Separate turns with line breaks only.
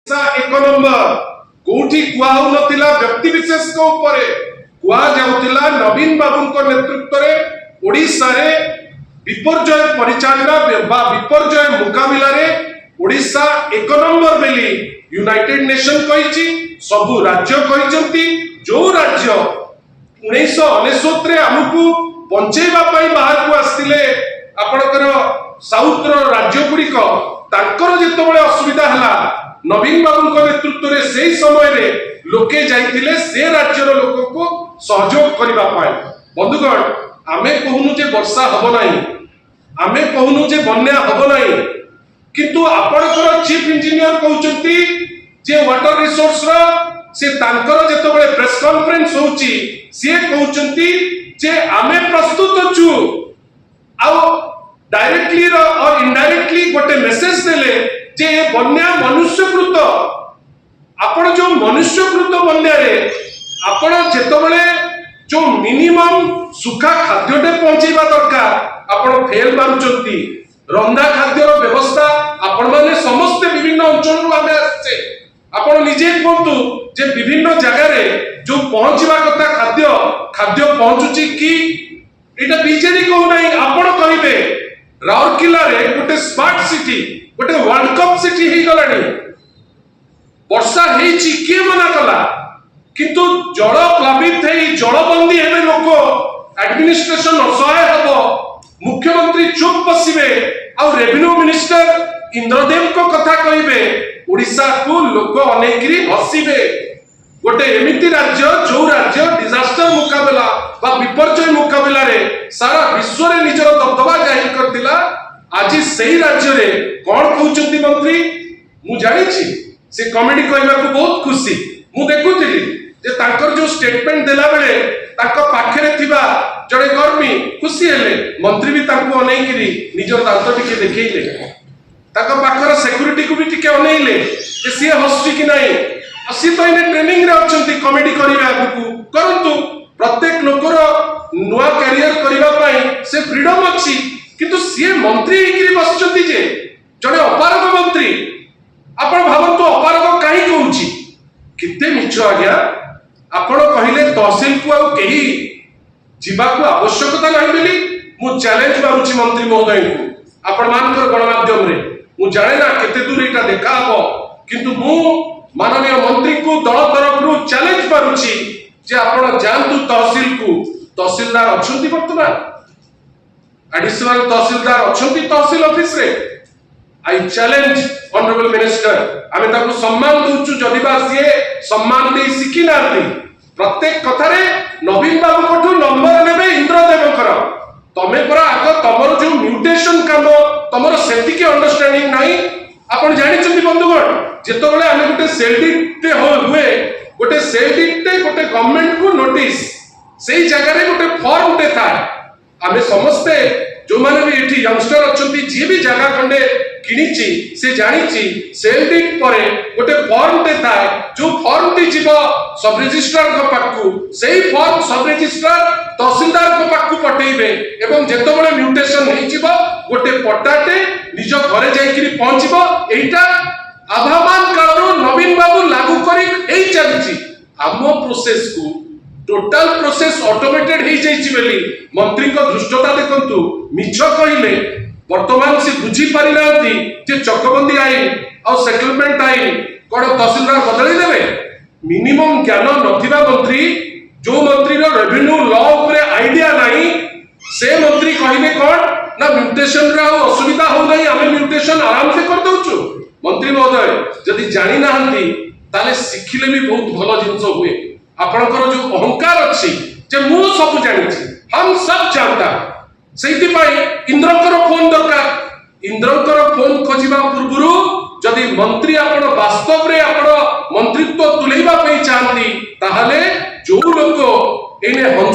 एक नंबर कोठी कुआ हो नथिला व्यक्ति विशेष को ऊपर कुआ जाउतिला नवीन बाबू नेतृत्व में ओडिशा रे विपर्जय परिचालना बा विपर्जय मुकाबिला रे ओडिशा एक नंबर बेली यूनाइटेड नेशन कहिछि सबु राज्य कहिसंती जो राज्य 1999 रे हमकु बंचेबा पई बाहर को आस्तिले आपनकर साउथ रो राज्य गुड़िक तांकर जेतबेले असुविधा हला नवीन बाबू नेतृत्व में से समय रे लोके जाइतिले से राज्यर लोक को सहयोग करबा पाए। बंधुगण आमे कहूनु जे वर्षा हबो नाही, आमे कहूनु जे बन्या हबो नाही, किंतु आपनकर चीफ इंजीनियर कहउचंती जे वाटर रिसोर्स रो से तांकर जेतबेले प्रेस कॉन्फ्रेंस होउची से कहउचंती जे आमे प्रस्तुत अछु आ डायरेक्टली और इनडायरेक्टली गोटे मेसेज देले जे बन्या मनुष्यकृत आपण जो मनुष्यकृत बन्या रे आपण जेतबेले जो मिनिमम सुखा खाद्यटे पहुंचेबा दरकार आपण फेल मारुचंती। रंधा खाद्यर व्यवस्था आपण माने समस्त विभिन्न अंचल रु आमे आछे आपण निजे कहतु जे विभिन्न जगह रे जो पहुंचबा कथा खाद्य पहुंचुची कि एटा बीजेडी कहू नाही आपण कहिबे राउरकेला रे गोटे स्मार्ट सिटी गोटे वर्ल्ड कप सिटी ही गलानी वर्षा हेची के मना कला किंतु जल प्लावित हेई जलबंदी हेबे लोक एडमिनिस्ट्रेशन असहाय हबो मुख्यमंत्री चुप बसिबे आ रेवेन्यू मिनिस्टर इंद्रदेव को कथा कहिबे ओडिसा को लोक अनेकरी हसिबे। गोटे एमिति राज्य जो राज्य डिजास्टर मुकाबला बा विपर्जय मुकाबला रे सारा विश्व रे निजर दबदबा जाहिर करतिला आज सही राज्य रे कौन कहउचंती मंत्री मु जानिछि से कमेडी कहबा को बहुत खुशी मु देखुतिली जे तांकर जो स्टेटमेंट देला बेले ताको पाखरे थिबा जड़े कर्मी खुशी हेले मंत्री भी ताको अनेकरी निजर दांत टिके देखैले ताको पाखर सिक्युरिटी को भी टिके अनेइले जे से हस्ती कि नाही असी तो इन ट्रेनिंग रे अछंती कमेडी करिबा आगु करंतु प्रत्येक लोकर नुआ करियर करिबा पई से फ्रीडम अछि किंतु सी मंत्री हिकरी बसचंती जे जड़े अपारग मंत्री आपण भावंतु अपारग काहे कहउची किते मिछ आज्ञा आपण कहिले तहसील को आ केही जीवा को आवश्यकता नाही बेली मु चैलेंज मारुची मंत्री महोदय को आपण मानकर गणमाध्यम रे मु जाने ना केते दूर एटा देखा हबो किंतु मु माननीय मंत्री को दल तरफ रु चैलेंज मारुची जे आपण जानतु तहसील को तहसीलदार अछंती वर्तमान एडिशनल तहसीलदार अछंती तहसील ऑफिस रे आई चैलेंज ऑनरेबल मिनिस्टर आमे ताको सम्मान दोछु जदि बा सिए सम्मान दे सिखि नाथि प्रत्येक कथा रे नवीन बाबू कोठु नंबर नेबे इंद्रदेव कर तमे पर आग तमर जो म्यूटेशन काम तमर सेति के अंडरस्टैंडिंग नाही आपण जानि छथि बंधुगण जेतो बेले आमे गोटे सेल्डिटे हुए गोटे सेल्डिटे गोटे गवर्नमेंट को नोटिस सेही जगह रे गोटे फॉर्म टे था आमे समस्ते जो माने भी एठी यंगस्टर अछंती जे भी जगह खंडे किनिची से जानिची सेल्डिट परे गोटे फॉर्म टे था जो फॉर्म टी जीव सब रजिस्ट्रार को पाकू सेही फॉर्म सब रजिस्ट्रार तहसीलदार को पाकू पठेइबे एवं जेतो बेले म्यूटेशन हेइ जीव गोटे पट्टाटे निज घरे जाइकरी पहुंचीबो एटा आभामान कालरो नवीन बाबू लागू करी एई चलिची आमो प्रोसेस को टोटल प्रोसेस ऑटोमेटेड हे जाइछि बेली मंत्री को दृष्टता देखंतु मिछ कहिले वर्तमान से बुझी पारि नांती जे चकबंदी आईन और सेटलमेंट आईन कोन तहसीलदार बदलै देबे मिनिमम ज्ञान नथिबा मंत्री जो मंत्री रो रेवेन्यू लॉ ऊपर आईडिया नाही से मंत्री कहिबे कोन ना म्यूटेशन रा असुविधा हो नाही आमे म्यूटेशन आराम से कर दउछु मंत्री महोदय जदि जानि नाहंती ताले सिखिले भी बहुत भलो जिंस हुए आपनकर जो अहंकार अछि जे मु सब जानि छी हम सब जानता सेति पई इंद्रकर फोन दरकार इंद्रकर फोन खोजिबा पूर्वरु जदि मंत्री आपण वास्तव रे आपण मंत्रित्व तुलैबा पई चाहंती ताहाले जो लोक एने हंस